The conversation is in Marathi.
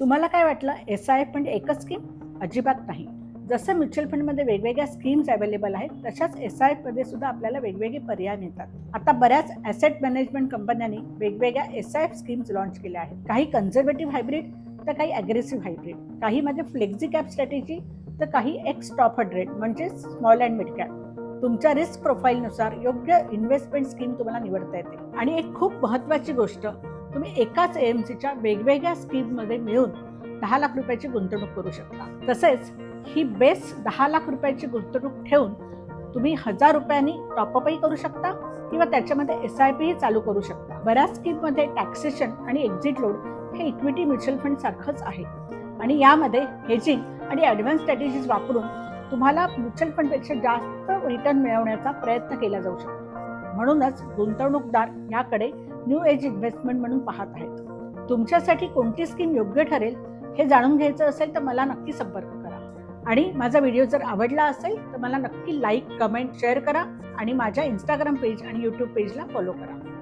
तुम्हाला काय वाटलं SIP म्हणजे एकच स्कीम? अजिबात नाही. जसं म्युच्युअल फंडमध्ये वेगवेगळ्या स्कीम्स अवेलेबल आहेत, तशाच SIP मध्ये सुद्धा आपल्याला वेगवेगळे पर्याय मिळतात. आता बऱ्याच ॲसेट मॅनेजमेंट कंपन्यांनी वेगवेगळ्या SIP स्कीम्स लॉन्च केल्या आहेत. काही कन्झर्वेटिव्ह हायब्रिड तर काही अग्रेसिव्ह हायब्रिड. काहीमध्ये फ्लेक्झी कॅप स्ट्रॅटेजी तर काही एक्स टॉप 100 म्हणजे स्मॉल अँड मिड कॅप. तुमच्या रिस्क प्रोफाईलनुसार योग्य इन्व्हेस्टमेंट स्कीम तुम्हाला निवडता येते. आणि एक खूप महत्त्वाची गोष्ट, तुम्ही एकाच AMCच्या वेगवेगळ्या स्कीममध्ये मिळून 10 लाख रुपयाची गुंतवणूक करू शकता. तसेच ही बेस 10 लाख रुपयाची गुंतवणूक ठेवून तुम्ही 1000 रुपयांनी टॉपअपही करू शकता किंवा त्याच्यामध्ये SIP ही चालू करू शकता. बऱ्याच स्कीममध्ये टॅक्सेशन आणि एक्झिट लोड हे इक्विटी म्युच्युअल फंड सारखंच आहे आणि यामध्ये हेजिंग आणि ॲडव्हान्स स्ट्रॅटेजीज वापरून तुम्हाला म्युच्युअल फंडपेक्षा जास्त रिटर्न मिळवण्याचा प्रयत्न केला जाऊ शकतो. म्हणूनच गुंतवणूकदार याकडे न्यू एज इन्व्हेस्टमेंट म्हणून पाहत आहेत. तुमच्यासाठी कोणती स्कीम योग्य ठरेल हे जाणून घ्यायचं असेल तर मला नक्की संपर्क करा. आणि माझा व्हिडिओ जर आवडला असेल तर मला नक्की लाईक, कमेंट, शेअर करा आणि माझ्या Instagram पेज आणि YouTube पेजला फॉलो करा.